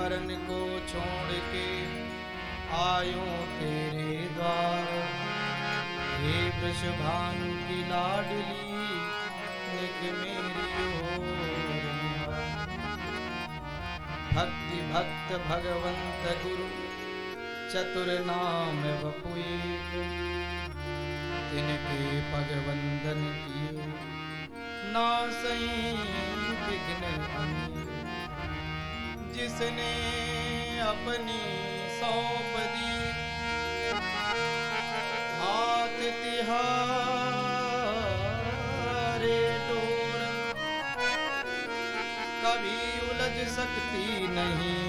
करन को छोड़ के आयो तेरे द्वार। हे वृषभानु की लाडली निक मेरी ओर निहार। भक्ति भक्त भगवंत गुरु चतुर नाम वपु एक। तिनके पग वंदन किए नासई विघ्न अनेक। जिसने अपनी सौंप दी हाथ तिहारे डोर। कभी उलझ सकती नहीं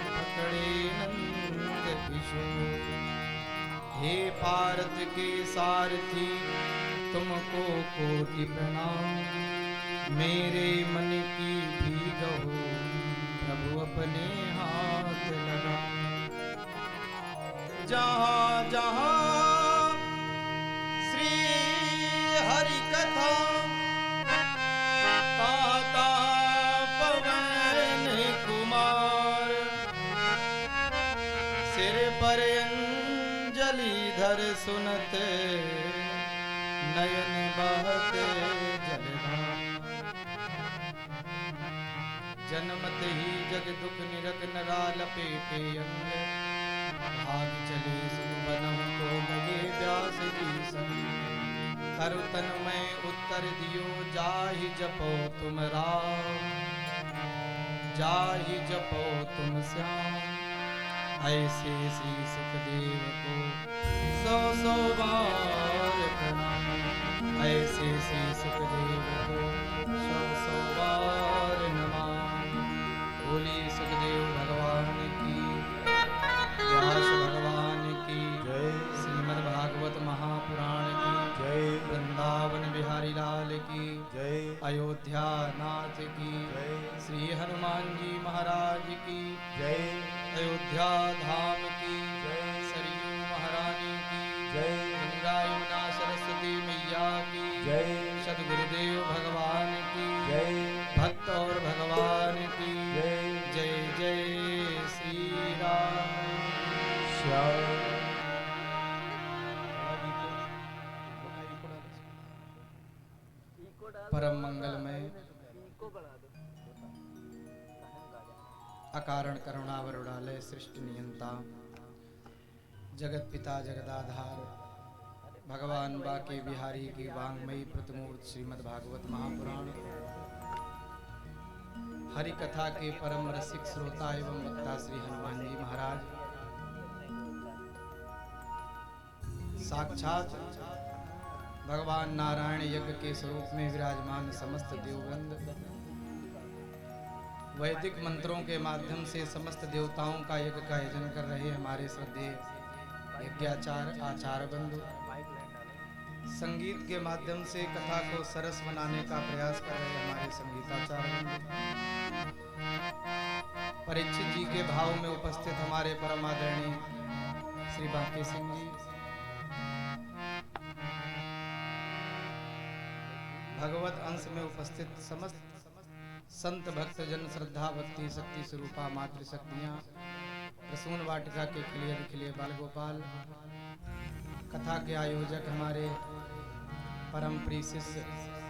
पकड़े नंद किशोर। हे पार्थ के सारथी तुमको कोटि प्रणाम। मेरे मन की भीगहो प्रभु अपने हाथ लगा। जहाँ जहाँ श्री हरि कथा ताता पवन कुमार। सिर पर अंजलि धर सुनत नयन बहते जलधार। जन्मत ही जग दुख निरख नरा लपेटे अंग। भाग चले सुबनम को लगे व्यास जी संग। करु तन में उत्तर दियो जाहि जपो तुम राम। जाहि जपो तुम श्याम। ऐसे श्री सुखदेव को सौ सौ बार प्रणाम। ऐसे श्री सुखदेव को सौ सौ बार नमः। बोली सुखदेव भगवान की, व्यास भगवान की जय। श्रीमद् भागवत महापुराण की जय। वृंदावन बिहारी लाल की जय। अयोध्या नाथ की जय। श्री हनुमान जी महाराज की जय। अयोध्या धाम की जय। सरयू महारानी की जय। गंगा यमुना सरस्वती मैया की जय। सद्गुरुदेव भगवान की जय। भक्त और भगवान की जय। जय जय श्री राम श्याम। परम मंगलमय अकारण करुणावरुणालय सृष्टि नियंता जगत पिता जगदाधार भगवान बाके बिहारी की वांगमयी प्रतिमूर्त श्रीमद् भागवत महापुराण हरि कथा के परम रसिक श्रोता एवं वक्ता श्री हनुमान जी महाराज साक्षात भगवान नारायण यज्ञ के स्वरूप में विराजमान समस्त देववृंद वैदिक मंत्रों के माध्यम से समस्त देवताओं का यज्ञ का आयोजन कर रहे हमारे श्रद्धेय यज्ञाचार्य आचार्य बंधु संगीत के माध्यम से कथा को सरस बनाने का प्रयास कर रहे हमारे संगीताचार्य परीक्षित जी के भाव में उपस्थित हमारे परम आदरणीय श्री बाके सिंह जी, भगवत अंश में उपस्थित समस्त संत भक्त जन श्रद्धा भक्ति शक्ति स्वरूपा मातृ शक्तियां प्रसून वाटिका के खिले खिले बाल गोपाल कथा के आयोजक हमारे परम प्रिय शिष्य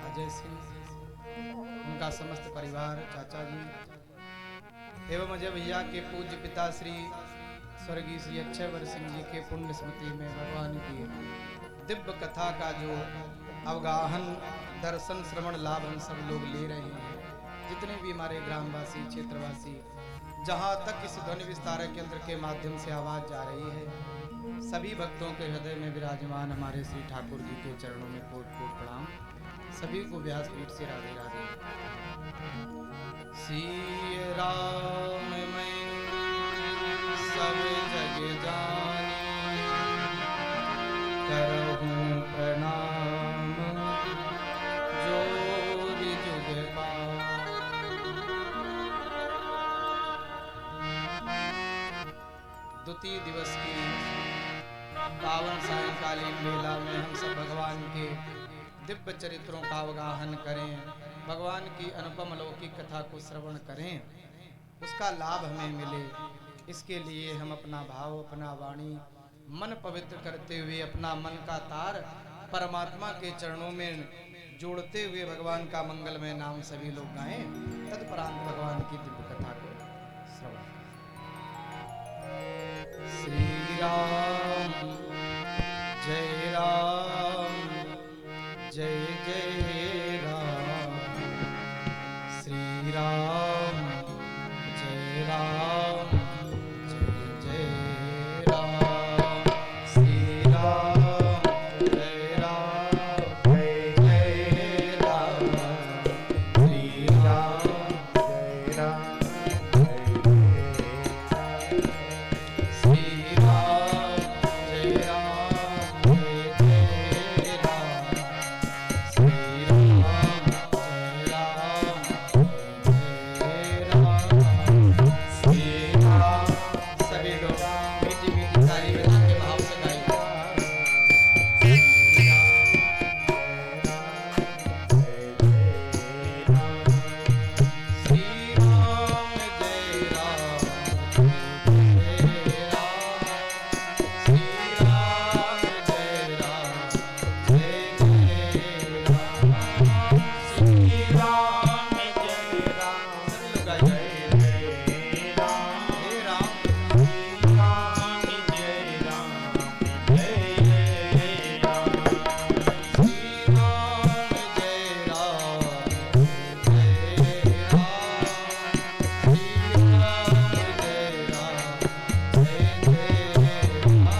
अजय सिंह, उनका समस्त परिवार, चाचा जी एवं अजय भैया के पूज्य पिता श्री स्वर्गीय श्री अक्षयवर सिंह जी के पुण्य स्मृति में भगवान की दिव्य कथा का जो अवगाहन दर्शन श्रवण लाभ हम सब लोग ले रहे हैं। जितने भी हमारे ग्रामवासी क्षेत्रवासी जहाँ तक इस ध्वनि विस्तारक यंत्र के माध्यम से आवाज जा रही है, सभी भक्तों के हृदय में विराजमान हमारे श्री ठाकुर जी के चरणों में कोट कोट प्रणाम। सभी को व्यासपीठ से राधे राधे। श्री राम मैं सब जग जानी करहूं प्रणाम जोर जुग पार। द्वितीय दिवस की पावन सायंकालीन मेला में हम सब भगवान के दिव्य चरित्रों का अवगाहन करें, भगवान की अनुपम अलौकिक कथा को श्रवण करें। उसका लाभ हमें मिले। इसके लिए हम अपना भाव, अपना वाणी, मन पवित्र करते हुए अपना मन का तार परमात्मा के चरणों में जोड़ते हुए भगवान का मंगलमय नाम सभी लोग गाएं। तत्परांत भगवान की दिव्य कथा को श्रवण करें। श्री राम जय राम जय जय राम। श्री राम जय राम जय जय राम। श्री राम जय राम जय जय राम। श्री राम जय राम जय जय राम। श्री राम जय राम जय जय राम। श्री राम जय राम जय राम। श्री राम। सभी लोग मीठी मीठी ताली बजा के भाव से गाइए। श्री राम जय राम जय राम। श्री राम जय राम जय जय राम। श्री राम जय राम। सभी लोग गाइए। हे राम। श्री राम जय राम जय जय राम। श्री राम जय राम जय जय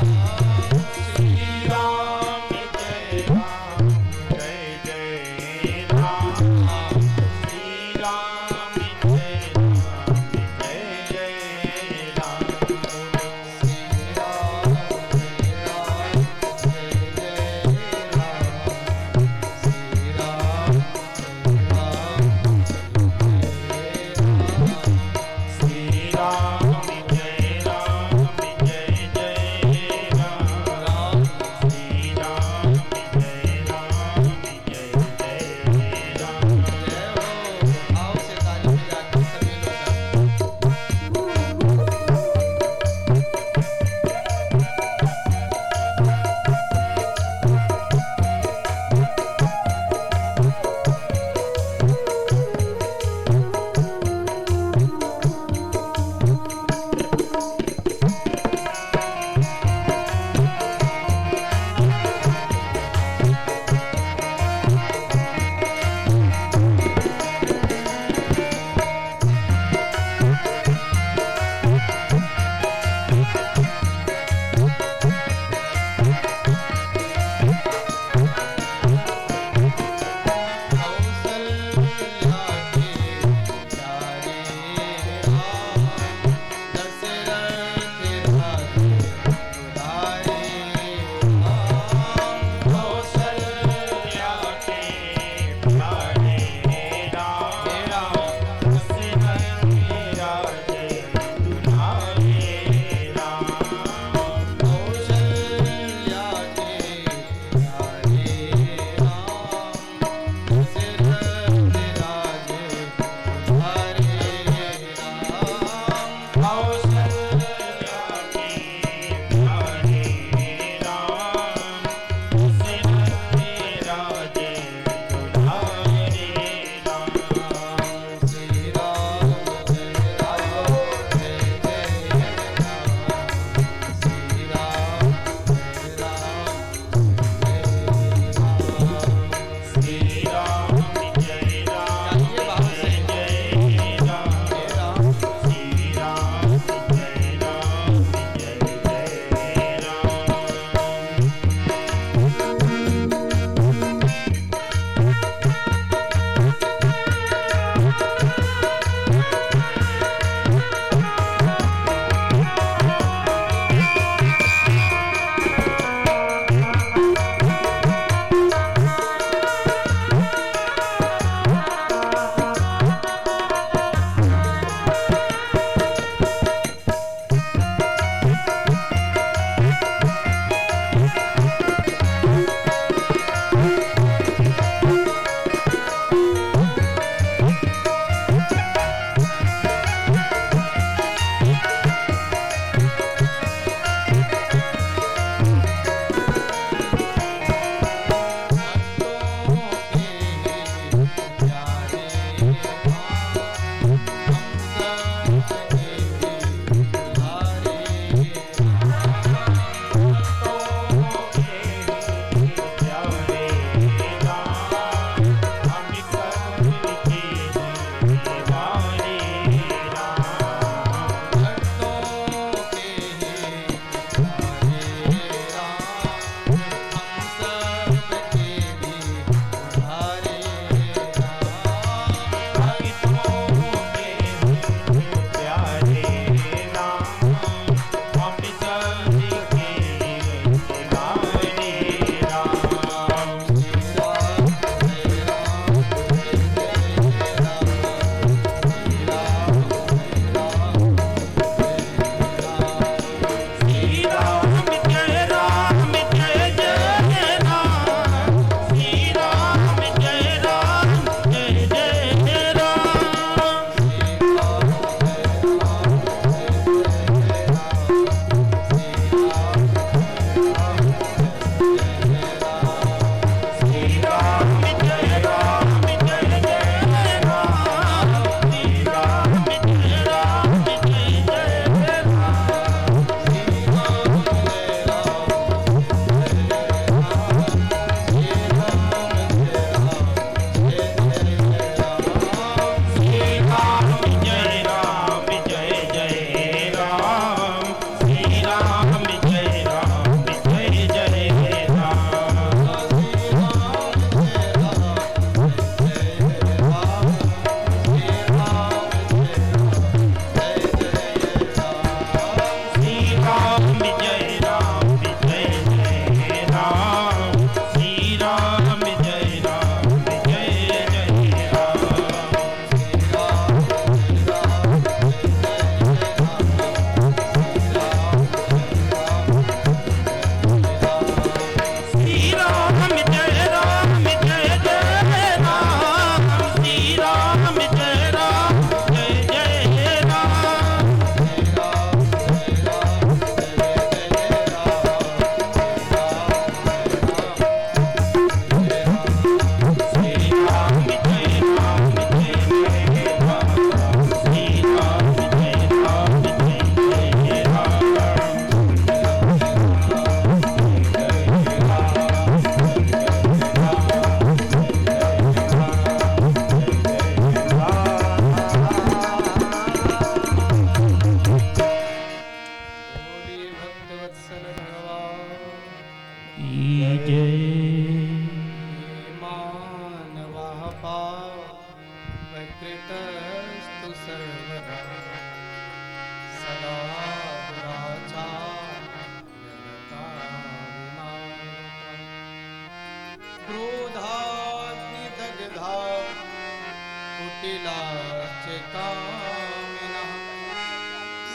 राम। श्री राम जय राम जय जय राम। श्री राम जय राम जय जय राम। श्री राम जय राम जय जय राम। श्री राम जय राम जय जय राम। श्री राम जय राम जय जय राम। श्री राम जय राम जय जय राम। श्री राम जय राम जय जय राम। जय हो। आओ से ताली बजा के सभी लोग गाएं। कौसल्या के प्यारे राम, दशरथ राजे दुलारे राम। कौसल्या के प्यारे राम, दशरथ राजे दुलारे राम। कौसल्या के प्यारे राम, दशरथ राजे दुलारे राम। कौसल्या के प्यारे राम, दशरथ राजे दुलारे राम। श्री राम जय राम जय जय राम। श्री राम जय राम जय राम। श्री राम जय राम जय जय राम। श्री राम जय राम जय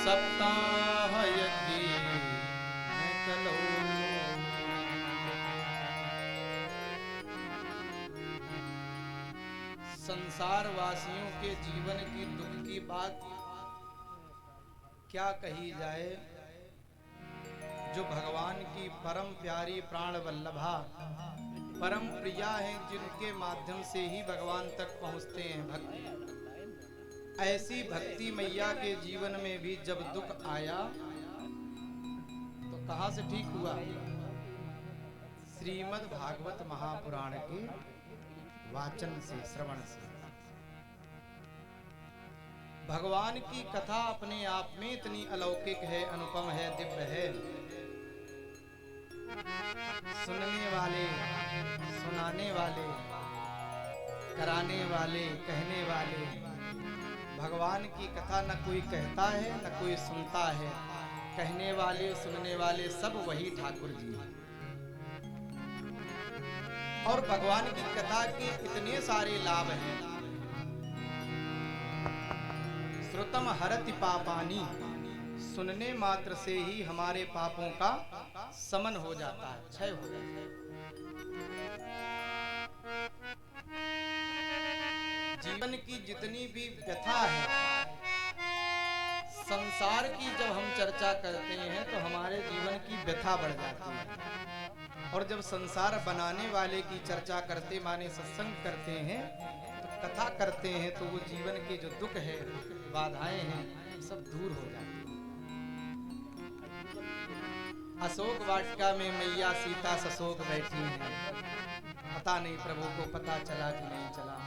सप्ताह यज्ञ कलो। संसार वासियों के जीवन की दुख की बात क्या कही जाए, जो भगवान की परम प्यारी प्राण वल्लभा परम प्रिया हैं, जिनके माध्यम से ही भगवान तक पहुंचते हैं भक्त। ऐसी भक्ति मैया के जीवन में भी जब दुख आया तो कहां से ठीक हुआ? श्रीमद् भागवत महापुराण के वाचन से, श्रवण से। भगवान की कथा अपने आप में इतनी अलौकिक है, अनुपम है, दिव्य है। सुनने वाले, सुनाने वाले, कराने वाले, कहने वाले, भगवान की कथा न कोई कहता है न कोई सुनता है। कहने वाले, सुनने वाले सब वही ठाकुर जी हैं। और भगवान की कथा के इतने सारे लाभ हैं। श्रुतम हरति पापानि, सुनने मात्र से ही हमारे पापों का समन हो जाता है, क्षय हो जाता है। जीवन की जितनी भी व्यथा है, संसार की जब हम चर्चा करते हैं तो हमारे जीवन की व्यथा बढ़ जाती है। और जब संसार बनाने वाले की चर्चा करते, माने सत्संग करते हैं, तो कथा करते हैं, तो वो जीवन के जो दुख है, बाधाएं हैं, सब दूर हो जाती हैं। अशोक वाटिका में मैया सीता सशोक बैठी हैं। पता नहीं प्रभु को पता चला कि नहीं चला।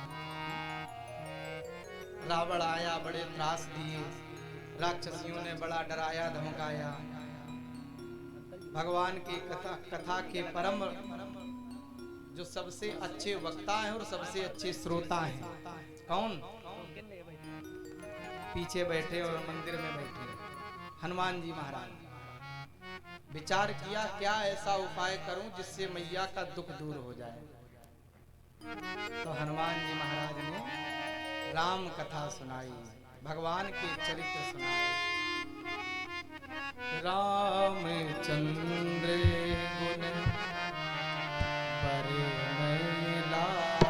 रावण आया, बड़े त्रास दिए, राक्षसियों ने बड़ा डराया, धमकाया। भगवान की कथा के परम जो सबसे अच्छे वक्ता हैं और सबसे अच्छे श्रोता हैं, कौन? पीछे बैठे और मंदिर में बैठे हनुमान जी महाराज। विचार किया क्या ऐसा उपाय करूं जिससे मैया का दुख दूर हो जाए। तो हनुमान जी महाराज ने राम कथा सुनाई, भगवान के चरित्र सुनाए। रामचंद्र गुण परिणय लागा,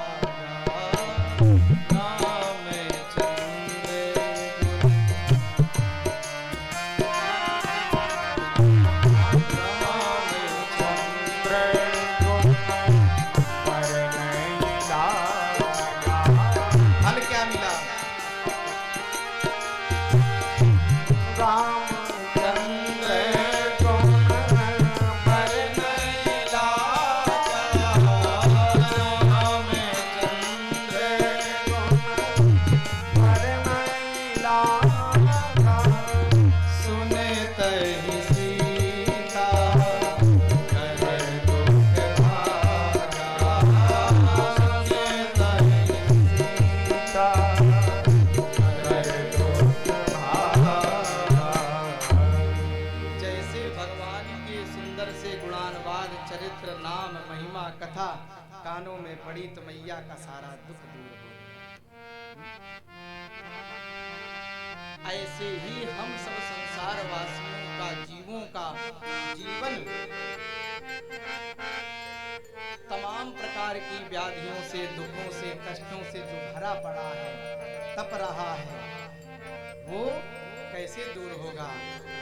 कानों में पड़ी तो मैया का सारा दुख दूर हो। ऐसे ही हम सब संसार वासियों का, जीवों का जीवन तमाम प्रकार की व्याधियों से, दुखों से, कष्टों से जो भरा पड़ा है, तप रहा है, वो कैसे दूर होगा?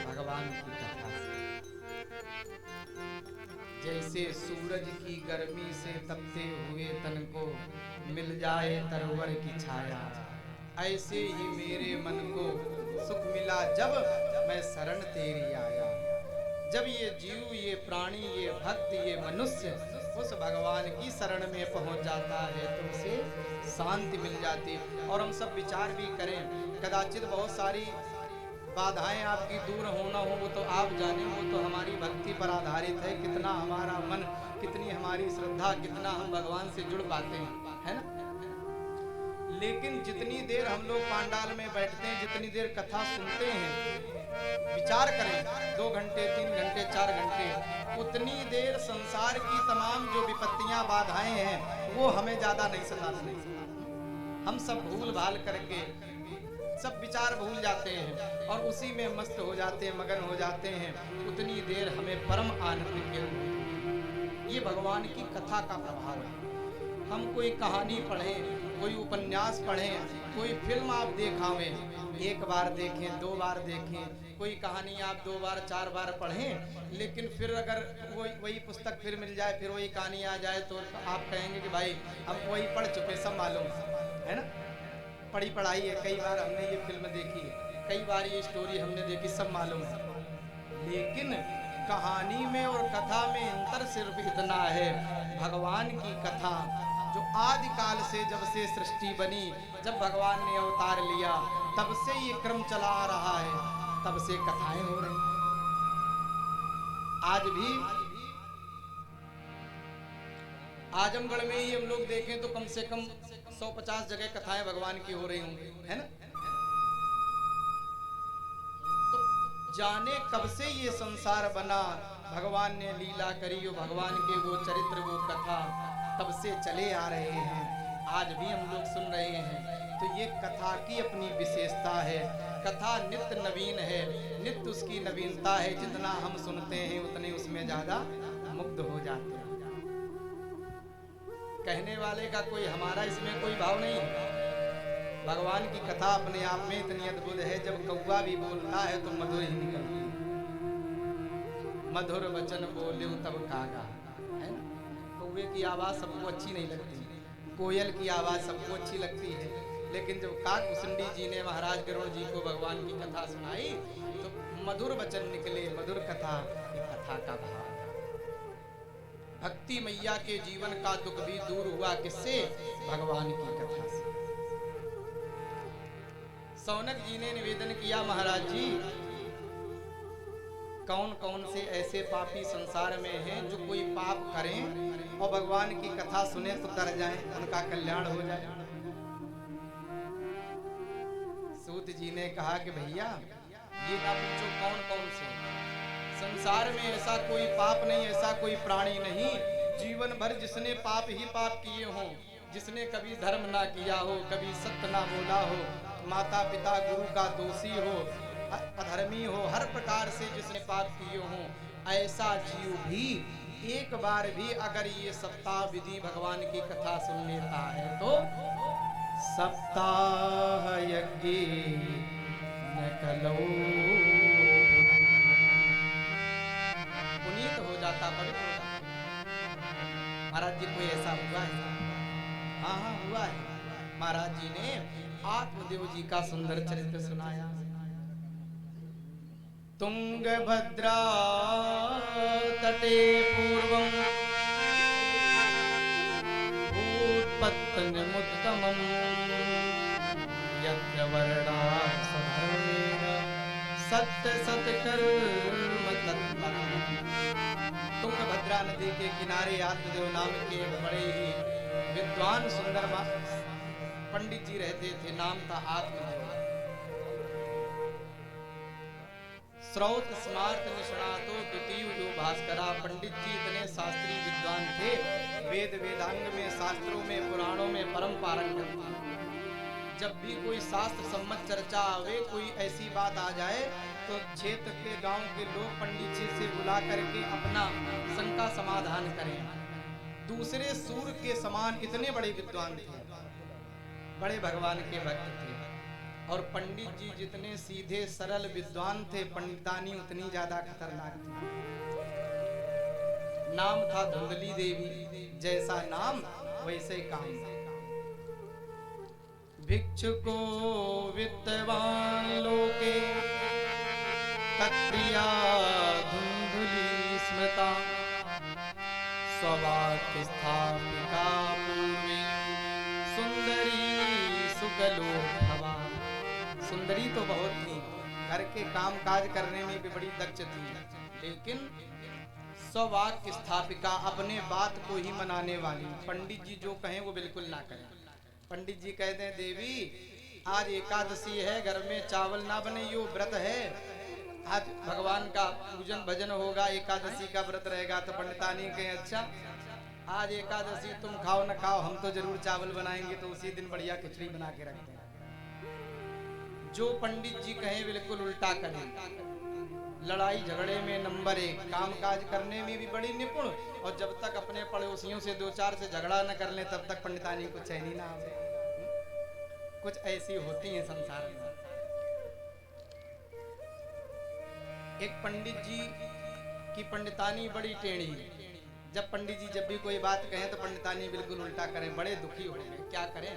भगवान की कथा से। जैसे सूरज की गर्मी से तपते हुए तन को मिल जाए तरवर की छाया, ऐसे ही मेरे मन को सुख मिला जब मैं शरण तेरी आया। जब ये जीव, ये प्राणी, ये भक्त, ये मनुष्य उस भगवान की शरण में पहुंच जाता है तो उसे शांति मिल जाती। और हम सब विचार भी करें, कदाचित बहुत सारी बाधाएं आपकी दूर होना हो, वो तो आप जाने, वो तो हमारी भक्ति पर आधारित है। कितना हमारा मन, कितनी हमारी श्रद्धा, कितना हम भगवान से जुड़ पाते हैं, है ना? लेकिन जितनी देर हम लोग पांडाल में बैठते हैं, जितनी देर कथा सुनते हैं, विचार करें 2 घंटे, 3 घंटे, 4 घंटे, उतनी देर संसार की तमाम जो विपत्तियां, बाधाएं हैं, वो हमें ज्यादा नहीं सताती। हम सब भूल भाल करके सब विचार भूल जाते हैं और उसी में मस्त हो जाते हैं, मगन हो जाते हैं। उतनी देर हमें परम आनंद के अनुभूति। ये भगवान की कथा का प्रभाव है। हम कोई कहानी पढ़ें, कोई उपन्यास पढ़ें, कोई फिल्म आप देखावें, एक बार देखें, दो बार देखें, कोई कहानी आप 2 बार 4 बार पढ़ें, लेकिन फिर अगर वही पुस्तक फिर मिल जाए, फिर वही कहानी आ जाए, तो आप कहेंगे कि भाई हम वही पढ़ चुके, सब मालूम है ना, पढ़ी पढ़ाई है, कई बार हमने ये फिल्म देखी है, कई बार ये स्टोरी हमने देखी, सब मालूम है। लेकिन कहानी में और कथा में अंतर सिर्फ इतना है, भगवान की कथा जो आदिकाल से, जब से सृष्टि बनी, जब भगवान ने अवतार लिया, तब से ये क्रम चला आ रहा है, तब से कथाएं हो रही। आज भी आजमगढ़ में ही हम लोग देखें तो कम से कम 150 जगह कथाएं भगवान की हो रही होंगी, है ना। तो जाने कब से ये संसार बना, भगवान ने लीला करी, भगवान के वो चरित्र, वो कथा तब से चले आ रहे हैं, आज भी हम लोग सुन रहे हैं। तो ये कथा की अपनी विशेषता है। कथा नित्य नवीन है, नित्य उसकी नवीनता है। जितना हम सुनते हैं उतने उसमें ज्यादा मुग्ध हो जाते हैं। कहने वाले का कोई, हमारा इसमें कोई भाव नहीं है। भगवान की कथा अपने आप में इतनी अद्भुत है, जब कौवा भी बोलता है तो मधुर ही निकलती है। मधुर वचन बोले तब कागा, है ना। कौवे की आवाज सबको अच्छी नहीं लगती, कोयल की आवाज सबको अच्छी लगती है, लेकिन जब काकभूषुंडी जी ने महाराज गरुड़ जी को भगवान की कथा सुनाई तो मधुर वचन निकले, मधुर कथा। कथा का भाव, भक्ति मैया के जीवन का दुख भी दूर हुआ किससे, भगवान की कथा से। सौनक जी ने निवेदन किया, महाराज जी कौन कौन से ऐसे पापी संसार में हैं जो कोई पाप करें और भगवान की कथा सुने तो तर जाएं, उनका कल्याण हो जाए। सूत जी ने कहा कि भैया ये ना पूछो कौन कौन से, संसार में ऐसा कोई पाप नहीं, ऐसा कोई प्राणी नहीं जीवन भर जिसने पाप ही पाप किए हों, जिसने कभी धर्म ना किया हो, कभी सत्य ना बोला हो, माता पिता गुरु का दोषी हो, अधर्मी हो, हर प्रकार से जिसने पाप किए हों, ऐसा जीव भी एक बार भी अगर ये सप्ताह विधि भगवान की कथा सुन लेता है तो सप्ताह यज्ञ न कलो पुनीत हो जाता, पवित्र हो जाता। महाराज जी कोई ऐसा हुआ है? हाँ हाँ हुआ है। महाराज जी ने आत्मदेव जी का सुंदर चरित्र सुनाया। तुंगभद्रा तटे पूर्वं भूत्पत्तनमुत्तमं यत्र वर्णाः सधर्मेण सत्य सत्कर्म तत्परम्। तुंगभद्रा नदी के किनारे आत्मदेव नाम के एक बड़े ही विद्वान सुंदर पंडित जी रहते थे, नाम था आत्मदेव। श्रौत स्मार्त निष्णातो द्वितीय यो भास्करा। पंडित जी इतने शास्त्री विद्वान थे, वेद वेदांग में, शास्त्रों में, पुराणों में परम पारंगत थे। जब भी कोई शास्त्र सम्मत चर्चा आवे, कोई ऐसी बात आ जाए तो क्षेत्र के गांव के लोग पंडित जी से बुला करके अपना शंका समाधान करें। दूसरे सूर्य के समान इतने बड़े विद्वान थे, बड़े भगवान के भक्त थे। और पंडित जी जितने सीधे सरल विद्वान थे, पंडितानी उतनी ज्यादा खतरनाक थी। नाम था धुंधली देवी, जैसा नाम वैसे काम। भिक्षुको वित्तवान लोके तत्प्रिया धुंधली स्मृता स्ववाक्य स्थापिका पूर्वे सुंदरी सुगलो भवा। सुंदरी तो बहुत थी, घर के काम काज करने में भी बड़ी दक्ष थी, लेकिन स्ववाक्य स्थापिका, अपने बात को ही मनाने वाली। पंडित जी जो कहें वो बिल्कुल ना करें। पंडित जी कहते हैं देवी आज एकादशी है, घर में चावल ना बने, यो व्रत है, आज भगवान का पूजन भजन होगा, एकादशी का व्रत रहेगा। तो पंडितानी कहें अच्छा आज एकादशी तुम खाओ ना खाओ, हम तो जरूर चावल बनाएंगे, तो उसी दिन बढ़िया खिचड़ी बना के रखते हैं। जो पंडित जी कहें बिल्कुल उल्टा करें। लड़ाई झगड़े में नंबर 1, काम काज करने में भी बड़ी निपुण, और जब तक अपने पड़ोसियों से 2-4 से झगड़ा न कर ले तब तक पंडितानी को चैन ही ना आवे। कुछ ऐसी होती हैं संसार में। एक पंडित जी की पंडितानी बड़ी टेढ़ी। जब पंडित जी जब भी कोई बात कहें तो पंडितानी बिल्कुल उल्टा करें, बड़े दुखी हो गए। क्या करें?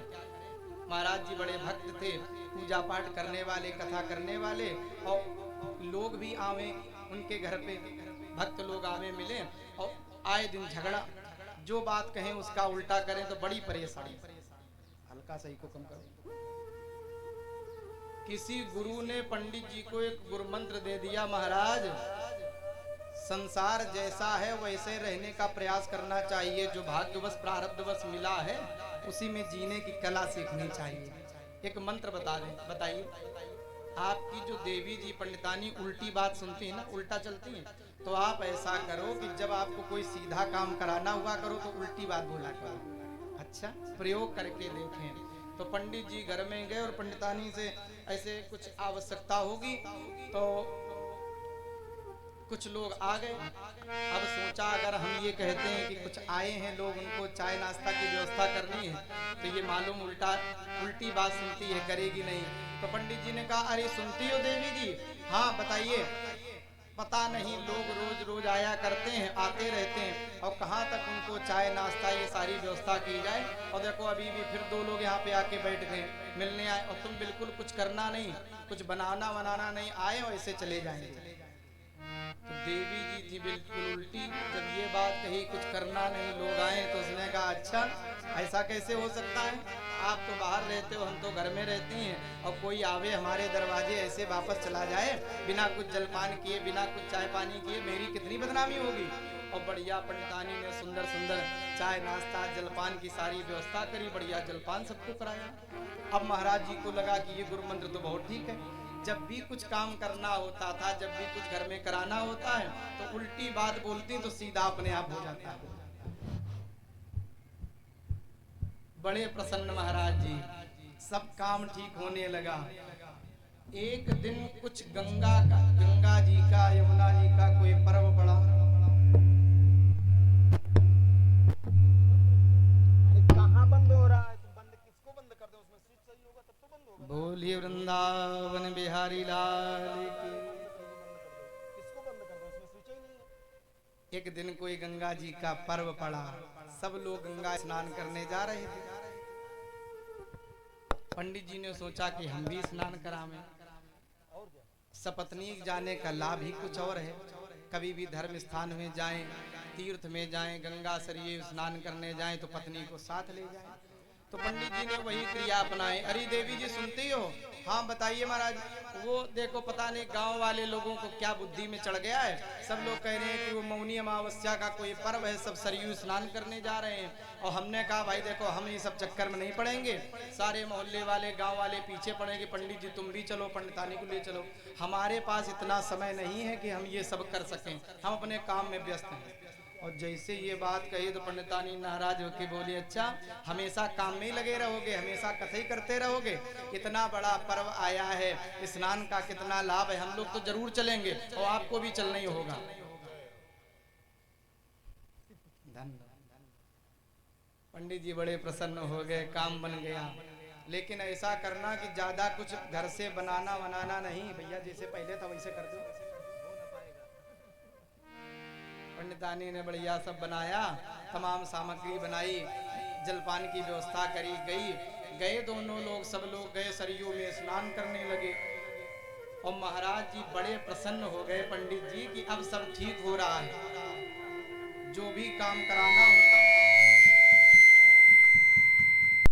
महाराज जी बड़े भक्त थे, पूजा पाठ करने वाले, कथा करने वाले, और लोग भी आवे उनके घर पे, भक्त लोग आवे मिले, और आए दिन झगड़ा। जो बात कहें उसका उल्टा करें तो बड़ी परेशानी। हल्का सही को कम करो। किसी गुरु ने पंडित जी को एक गुरु मंत्र दे दिया, महाराज संसार जैसा है वैसे रहने का प्रयास करना चाहिए, जो भाग्यवश प्रारब्धवश मिला है उसी में जीने की कला सीखनी चाहिए। एक मंत्र बता दें, बताइए। आपकी जो देवी जी पंडितानी उल्टी बात सुनती है ना, उल्टा चलती हैं, तो आप ऐसा करो कि जब आपको कोई सीधा काम कराना हुआ करो तो उल्टी बात बोला करो। अच्छा, प्रयोग करके देखें। तो पंडित जी घर में गए और पंडितानी से ऐसे कुछ आवश्यकता होगी, तो कुछ लोग आ गए। अब सोचा अगर हम ये कहते हैं कि कुछ आए हैं लोग, उनको चाय नाश्ता की व्यवस्था करनी है, तो ये मालूम उल्टी बात सुनती है, करेगी नहीं। तो पंडित जी ने कहा, अरे सुनती हो देवी जी? हाँ बताइए। पता नहीं, लोग रोज रोज आया करते हैं, आते रहते हैं, और कहाँ तक उनको चाय नाश्ता ये सारी व्यवस्था की जाए। और देखो अभी भी फिर 2 लोग यहाँ पे आके बैठ गए, मिलने आए, और तुम बिल्कुल कुछ करना नहीं, कुछ बनाना नहीं, आए और ऐसे चले जाएंगे। तो देवी जी बिल्कुल उल्टी, जब ये बात कही कुछ करना नहीं, लोग आए, तो उसने कहा अच्छा ऐसा कैसे हो सकता है? आप तो बाहर रहते हो, हम तो घर में रहती हैं, और कोई आवे हमारे दरवाजे ऐसे वापस चला जाए बिना कुछ जलपान किए, बिना कुछ चाय पानी किए, मेरी कितनी बदनामी होगी। और बढ़िया पंडितानी ने सुंदर सुंदर चाय नाश्ता जलपान की सारी व्यवस्था करी, बढ़िया जलपान सबको कराया। अब महाराज जी को लगा कि ये गुरु मंत्र तो बहुत ठीक है। जब भी कुछ काम करना होता था, जब भी कुछ घर में कराना होता है, तो उल्टी बात बोलती तो सीधा अपने आप हो जाता है। बड़े प्रसन्न महाराज जी, सब काम ठीक होने लगा। एक दिन कुछ गंगा जी का, यमुना जी का कोई पर्व पड़ा। कहाँ बंद हो रहा है? बंद किसको बंद कर दे? उसमें स्विच सही होगा तब तो बंद होगा। बोलिए वृंदावन बिहारी लाल की। किसको बंद कर दे? उसमें स्विच ही नहीं है। एक दिन कोई गंगा जी का पर्व पड़ा, सब लोग गंगा स्नान करने जा रहे थे। पंडित जी ने सोचा कि हम भी स्नान करावें। सपत्नीक जाने का लाभ ही कुछ और है। कभी भी धर्म स्थान में जाएं, तीर्थ में जाएं, गंगा सरयू स्नान करने जाएं तो पत्नी को साथ ले जाएं। तो पंडित जी ने वही क्रिया अपनाई। अरे देवी जी सुनती हो? हाँ बताइए महाराज। वो देखो पता नहीं गांव वाले लोगों को क्या बुद्धि में चढ़ गया है, सब लोग कह रहे हैं कि वो मौनी अमावस्या का कोई पर्व है, सब सरयू स्नान करने जा रहे हैं। और हमने कहा भाई देखो हम ये सब चक्कर में नहीं पड़ेंगे, सारे मोहल्ले वाले गांव वाले पीछे पड़ेंगे, पंडित जी तुम भी चलो, पंडितानी को ले चलो। हमारे पास इतना समय नहीं है कि हम ये सब कर सकें, हम अपने काम में व्यस्त हैं। और जैसे ये बात कही तो पंडितानी नाराज होके बोली, अच्छा हमेशा काम में ही लगे रहोगे, हमेशा कथा ही करते रहोगे? इतना बड़ा पर्व आया है, स्नान का कितना लाभ है, हम लोग तो जरूर चलेंगे और आपको भी चलना ही होगा। पंडित जी बड़े प्रसन्न हो गए, काम बन गया। लेकिन ऐसा करना कि ज्यादा कुछ घर से बनाना नहीं भैया, जैसे पहले था वैसे कर दो। पंडितानी ने बढ़िया सब बनाया, तमाम सामग्री बनाई, जलपान की व्यवस्था करी गए दोनों लोग, सब लोग गए सरयू में स्नान करने लगे। और महाराज जी बड़े प्रसन्न हो गए पंडित जी कि अब सब ठीक हो रहा है, जो भी काम कराना होता